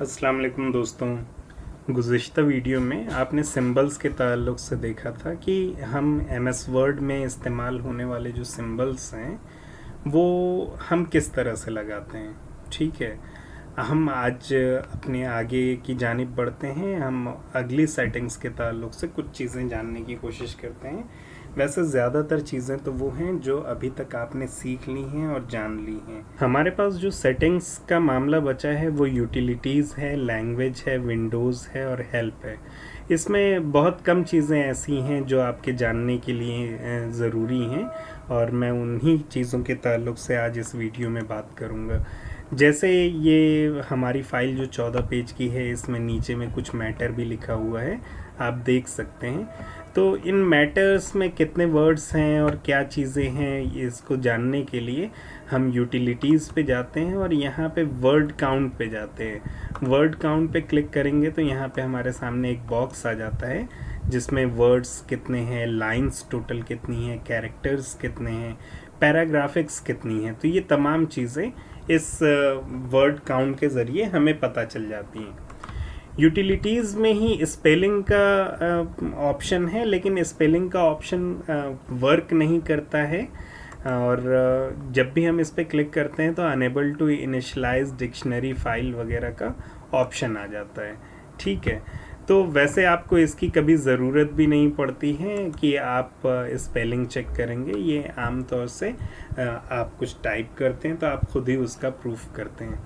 अस्सलाम वालेकुम दोस्तों। गुज़िश्ता वीडियो में आपने सिंबल्स के ताल्लुक़ से देखा था कि हम MS वर्ड में इस्तेमाल होने वाले जो सिंबल्स हैं वो हम किस तरह से लगाते हैं। ठीक है, हम आज अपने आगे की जानिब बढ़ते हैं। हम अगली सेटिंग्स के ताल्लुक़ से कुछ चीज़ें जानने की कोशिश करते हैं। वैसे ज़्यादातर चीज़ें तो वो हैं जो अभी तक आपने सीख ली हैं और जान ली हैं। हमारे पास जो सेटिंग्स का मामला बचा है वो यूटिलिटीज़ है, लैंग्वेज है, विंडोज़ है और हेल्प है। इसमें बहुत कम चीज़ें ऐसी हैं जो आपके जानने के लिए ज़रूरी हैं और मैं उन्हीं चीज़ों के ताल्लुक़ से आज इस वीडियो में बात करूँगा। जैसे ये हमारी फ़ाइल जो 14 पेज की है, इसमें नीचे में कुछ मैटर भी लिखा हुआ है, आप देख सकते हैं। तो इन मैटर्स में कितने वर्ड्स हैं और क्या चीज़ें हैं, इसको जानने के लिए हम यूटिलिटीज़ पे जाते हैं और यहाँ पे वर्ड काउंट पे जाते हैं। वर्ड काउंट पे क्लिक करेंगे तो यहाँ पे हमारे सामने एक बॉक्स आ जाता है जिसमें वर्ड्स कितने हैं, लाइंस टोटल कितनी हैं, कैरेक्टर्स कितने हैं, पैराग्राफिक्स कितनी हैं। तो ये तमाम चीज़ें इस वर्ड काउंट के ज़रिए हमें पता चल जाती हैं। यूटिलिटीज़ में ही स्पेलिंग का ऑप्शन है, लेकिन स्पेलिंग का ऑप्शन वर्क नहीं करता है और जब भी हम इस पर क्लिक करते हैं तो enable to initialise dictionary file वगैरह का ऑप्शन आ जाता है। ठीक है, तो वैसे आपको इसकी कभी ज़रूरत भी नहीं पड़ती है कि आप स्पेलिंग चेक करेंगे। ये आम तौर से आप कुछ टाइप करते हैं तो आप खुद ही उसका प्रूफ करते हैं।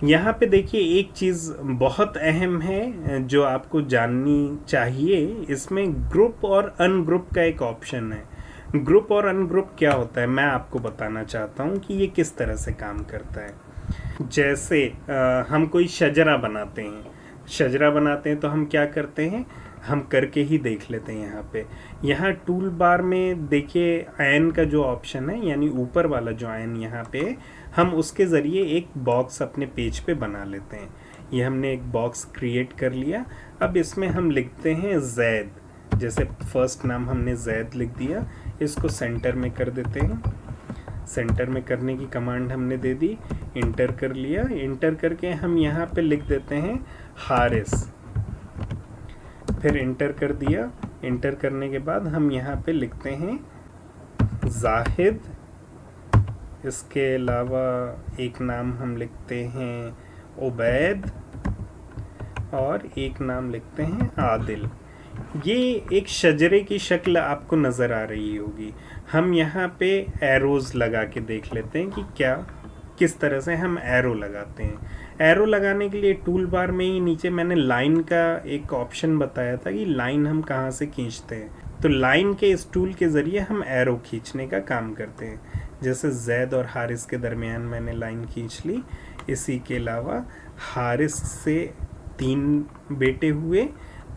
यहाँ पे देखिए एक चीज़ बहुत अहम है जो आपको जाननी चाहिए। इसमें ग्रुप और अनग्रुप का एक ऑप्शन है। ग्रुप और अनग्रुप क्या होता है मैं आपको बताना चाहता हूँ कि ये किस तरह से काम करता है। जैसे हम कोई शजरा बनाते हैं तो हम क्या करते हैं, हम करके ही देख लेते हैं। यहाँ टूल बार में देखिए आयन का जो ऑप्शन है, यानी ऊपर वाला जो आयन यहाँ पे है, हम उसके ज़रिए एक बॉक्स अपने पेज पे बना लेते हैं। ये हमने एक बॉक्स क्रिएट कर लिया। अब इसमें हम लिखते हैं जैद, जैसे फर्स्ट नाम हमने जैद लिख दिया। इसको सेंटर में कर देते हैं। सेंटर में करने की कमांड हमने दे दी, इंटर कर लिया। इंटर करके हम यहाँ पे लिख देते हैं हारिस, फिर इंटर कर दिया। इंटर करने के बाद हम यहाँ पे लिखते हैं जाहिद। इसके अलावा एक नाम हम लिखते हैं उबैद और एक नाम लिखते हैं आदिल। ये एक शजरे की शक्ल आपको नज़र आ रही होगी। हम यहाँ पे एरोज़ लगा के देख लेते हैं कि किस तरह से हम एरो लगाते हैं। एरो लगाने के लिए टूल बार में ही नीचे मैंने लाइन का एक ऑप्शन बताया था कि लाइन हम कहाँ से खींचते हैं। तो लाइन के इस टूल के ज़रिए हम एरो खींचने का काम करते हैं। जैसे जैद और हारिस के दरमियान मैंने लाइन खींच ली। इसी के अलावा हारिस से 3 बेटे हुए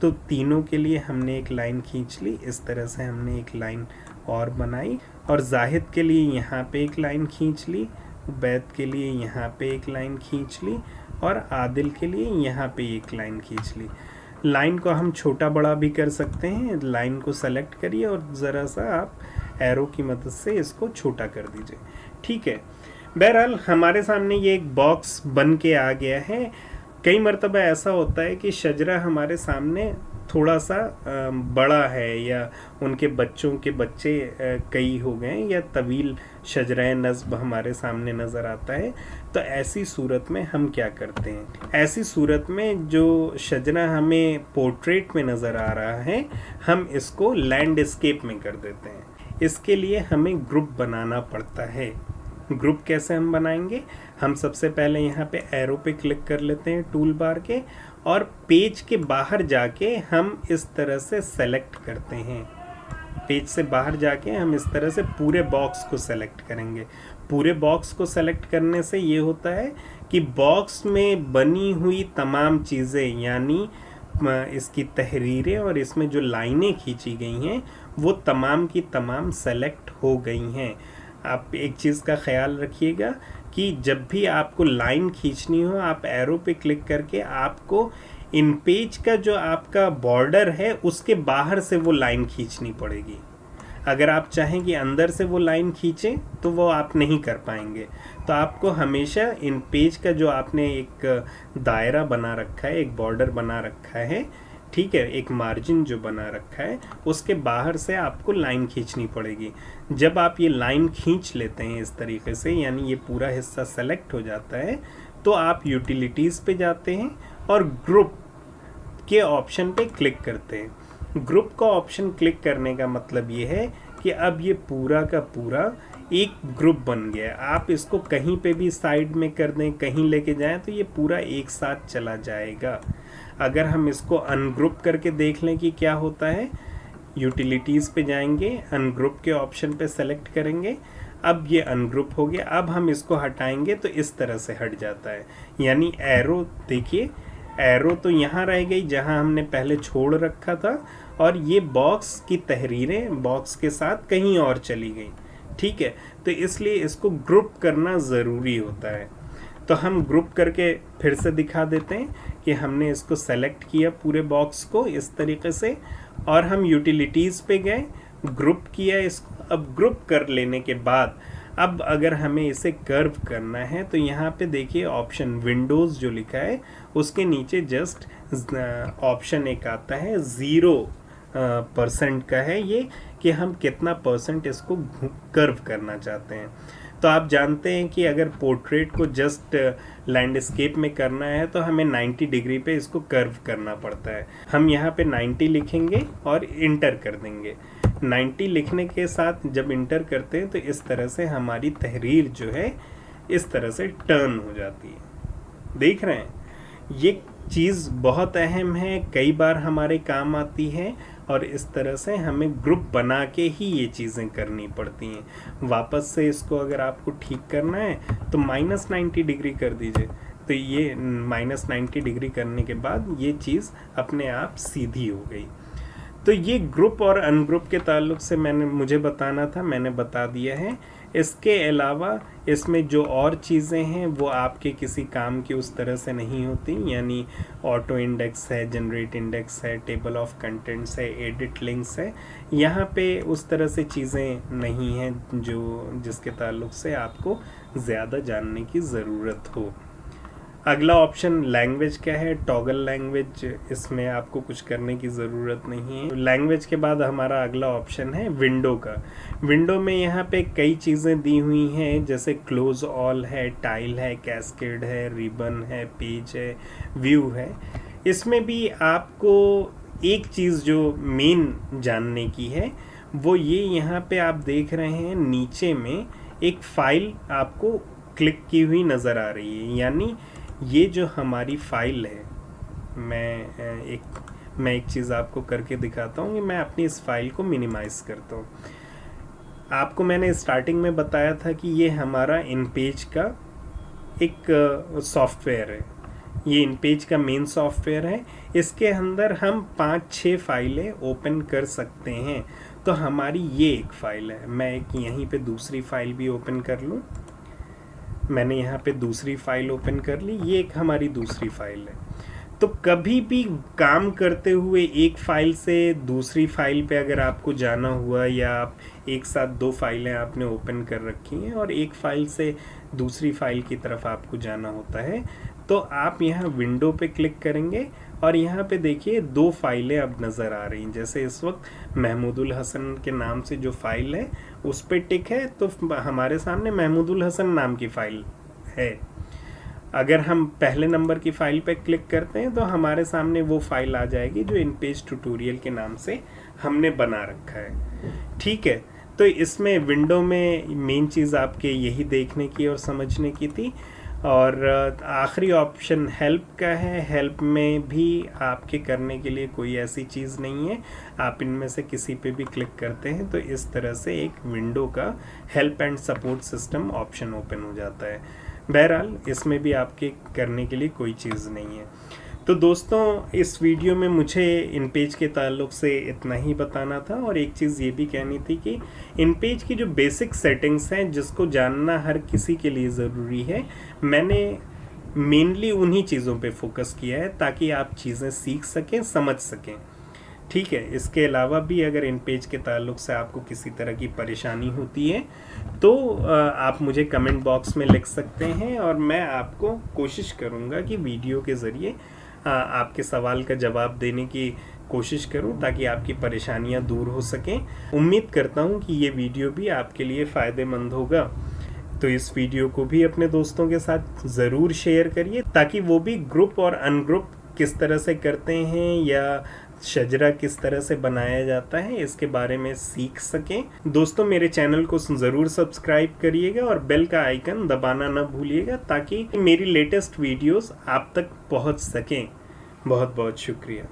तो तीनों के लिए हमने एक लाइन खींच ली। इस तरह से हमने एक लाइन और बनाई और जाहिद के लिए यहाँ पे एक लाइन खींच ली, उबैद के लिए यहाँ पे एक लाइन खींच ली और आदिल के लिए यहाँ पे एक लाइन खींच ली। लाइन को हम छोटा बड़ा भी कर सकते हैं। लाइन को सेलेक्ट करिए और ज़रा सा आप एरो की मदद से इसको छोटा कर दीजिए। ठीक है, बहरहाल हमारे सामने ये एक बॉक्स बन के आ गया है। कई मरतबा ऐसा होता है कि शजरा हमारे सामने थोड़ा सा बड़ा है या उनके बच्चों के बच्चे कई हो गए या तवील शजरा नस्ब हमारे सामने नज़र आता है। तो ऐसी सूरत में हम क्या करते हैं, ऐसी सूरत में जो शजरा हमें पोर्ट्रेट में नज़र आ रहा है हम इसको लैंडस्केप में कर देते हैं। इसके लिए हमें ग्रुप बनाना पड़ता है। ग्रुप कैसे हम बनाएंगे, हम सबसे पहले यहाँ पे एरो पे क्लिक कर लेते हैं टूल बार के और पेज के बाहर जाके हम इस तरह से सेलेक्ट करते हैं। पेज से बाहर जाके हम इस तरह से पूरे बॉक्स को सेलेक्ट करेंगे। पूरे बॉक्स को सेलेक्ट करने से ये होता है कि बॉक्स में बनी हुई तमाम चीज़ें, यानी इसकी तहरीरें और इसमें जो लाइनें खींची गई हैं वो तमाम की तमाम सेलेक्ट हो गई हैं। आप एक चीज़ का ख्याल रखिएगा कि जब भी आपको लाइन खींचनी हो आप एरो पे क्लिक करके आपको इन पेज का जो आपका बॉर्डर है उसके बाहर से वो लाइन खींचनी पड़ेगी। अगर आप चाहें कि अंदर से वो लाइन खींचें तो वो आप नहीं कर पाएंगे। तो आपको हमेशा इन पेज का जो आपने एक दायरा बना रखा है, एक बॉर्डर बना रखा है, ठीक है, एक मार्जिन जो बना रखा है, उसके बाहर से आपको लाइन खींचनी पड़ेगी। जब आप ये लाइन खींच लेते हैं इस तरीके से, यानी ये पूरा हिस्सा सेलेक्ट हो जाता है, तो आप यूटिलिटीज़ पे जाते हैं और ग्रुप के ऑप्शन पे क्लिक करते हैं। ग्रुप का ऑप्शन क्लिक करने का मतलब ये है कि अब ये पूरा का पूरा एक ग्रुप बन गया है। आप इसको कहीं पे भी साइड में कर दें, कहीं लेके जाएं, तो ये पूरा एक साथ चला जाएगा। अगर हम इसको अनग्रुप करके देख लें कि क्या होता है, यूटिलिटीज़ पे जाएंगे, अनग्रुप के ऑप्शन पे सेलेक्ट करेंगे, अब ये अनग्रुप हो गया। अब हम इसको हटाएंगे तो इस तरह से हट जाता है, यानी एरो देखिए, एरो तो यहाँ रह गई जहाँ हमने पहले छोड़ रखा था, और ये बॉक्स की तहरीरें बॉक्स के साथ कहीं और चली गई, ठीक है। तो इसलिए इसको ग्रुप करना ज़रूरी होता है। तो हम ग्रुप करके फिर से दिखा देते हैं कि हमने इसको सेलेक्ट किया पूरे बॉक्स को इस तरीके से, और हम यूटिलिटीज़ पे गए, ग्रुप किया इसको। अब ग्रुप कर लेने के बाद अब अगर हमें इसे कर्व करना है तो यहाँ पे देखिए ऑप्शन विंडोज़ जो लिखा है उसके नीचे जस्ट ऑप्शन एक आता है 0% का है ये, कि हम कितना % इसको कर्व करना चाहते हैं। तो आप जानते हैं कि अगर पोर्ट्रेट को जस्ट लैंडस्केप में करना है तो हमें 90 डिग्री पे इसको कर्व करना पड़ता है। हम यहाँ पे 90 लिखेंगे और इंटर कर देंगे। 90 लिखने के साथ जब इंटर करते हैं तो इस तरह से हमारी तहरीर जो है इस तरह से टर्न हो जाती है। देख रहे हैं, ये चीज़ बहुत अहम है, कई बार हमारे काम आती है, और इस तरह से हमें ग्रुप बना के ही ये चीज़ें करनी पड़ती हैं। वापस से इसको अगर आपको ठीक करना है तो -90 डिग्री कर दीजिए, तो ये -90 डिग्री करने के बाद ये चीज़ अपने आप सीधी हो गई। तो ये ग्रुप और अनग्रुप के ताल्लुक से मुझे बताना था, मैंने बता दिया है। इसके अलावा इसमें जो और चीज़ें हैं वो आपके किसी काम की उस तरह से नहीं होती, यानी ऑटो इंडेक्स है, जनरेट इंडेक्स है, टेबल ऑफ कंटेंट्स है, एडिट लिंक्स है, यहाँ पे उस तरह से चीज़ें नहीं हैं जिसके ताल्लुक से आपको ज़्यादा जानने की ज़रूरत हो। अगला ऑप्शन लैंग्वेज का है, टॉगल लैंग्वेज, इसमें आपको कुछ करने की ज़रूरत नहीं है। लैंग्वेज के बाद हमारा अगला ऑप्शन है विंडो का। विंडो में यहाँ पे कई चीज़ें दी हुई हैं, जैसे क्लोज ऑल है, टाइल है, कैस्केड है, रिबन है, पेज है, व्यू है। इसमें भी आपको एक चीज़ जो मेन जानने की है वो ये, यहाँ पे आप देख रहे हैं नीचे में एक फ़ाइल आपको क्लिक की हुई नज़र आ रही है, यानी ये जो हमारी फ़ाइल है, मैं एक चीज़ आपको करके दिखाता हूँ कि मैं अपनी इस फाइल को मिनिमाइज़ करता हूँ। आपको मैंने स्टार्टिंग में बताया था कि ये हमारा इनपेज का एक सॉफ्टवेयर है, ये इनपेज का मेन सॉफ्टवेयर है। इसके अंदर हम 5-6 फाइलें ओपन कर सकते हैं। तो हमारी ये एक फ़ाइल है, मैं एक यहीं पे दूसरी फ़ाइल भी ओपन कर लूँ, मैंने यहाँ पे दूसरी फाइल ओपन कर ली, ये एक हमारी दूसरी फाइल है। तो कभी भी काम करते हुए एक फ़ाइल से दूसरी फाइल पे अगर आपको जाना हुआ, या आप एक साथ 2 फाइलें आपने ओपन कर रखी हैं और एक फ़ाइल से दूसरी फाइल की तरफ आपको जाना होता है, तो आप यहाँ विंडो पे क्लिक करेंगे और यहाँ पे देखिए 2 फाइलें अब नज़र आ रही हैं। जैसे इस वक्त महमूदुल हसन के नाम से जो फ़ाइल है उस पे टिक है, तो हमारे सामने महमूदुल हसन नाम की फ़ाइल है। अगर हम पहले नंबर की फ़ाइल पे क्लिक करते हैं तो हमारे सामने वो फ़ाइल आ जाएगी जो इनपेज ट्यूटोरियल के नाम से हमने बना रखा है, ठीक है। तो इसमें विंडो में मेन चीज़ आपके यही देखने की और समझने की थी। और आखिरी ऑप्शन हेल्प का है। हेल्प में भी आपके करने के लिए कोई ऐसी चीज़ नहीं है, आप इनमें से किसी पे भी क्लिक करते हैं तो इस तरह से एक विंडो का help and support system option open हो जाता है। बहरहाल इसमें भी आपके करने के लिए कोई चीज़ नहीं है। तो दोस्तों, इस वीडियो में मुझे इनपेज के ताल्लुक से इतना ही बताना था, और एक चीज़ ये भी कहनी थी कि इनपेज की जो बेसिक सेटिंग्स हैं जिसको जानना हर किसी के लिए ज़रूरी है, मैंने मेनली उन्हीं चीज़ों पे फोकस किया है ताकि आप चीज़ें सीख सकें, समझ सकें, ठीक है। इसके अलावा भी अगर इन पेज के ताल्लुक से आपको किसी तरह की परेशानी होती है तो आप मुझे कमेंट बॉक्स में लिख सकते हैं और मैं आपको कोशिश करूंगा कि वीडियो के ज़रिए आपके सवाल का जवाब देने की कोशिश करूं ताकि आपकी परेशानियां दूर हो सकें। उम्मीद करता हूं कि ये वीडियो भी आपके लिए फ़ायदेमंद होगा। तो इस वीडियो को भी अपने दोस्तों के साथ ज़रूर शेयर करिए ताकि वो भी ग्रुप और अनग्रुप किस तरह से करते हैं या शजरा किस तरह से बनाया जाता है इसके बारे में सीख सकें। दोस्तों मेरे चैनल को ज़रूर सब्सक्राइब करिएगा और बेल का आइकन दबाना न भूलिएगा ताकि मेरी लेटेस्ट वीडियोस आप तक पहुंच सकें। बहुत बहुत शुक्रिया।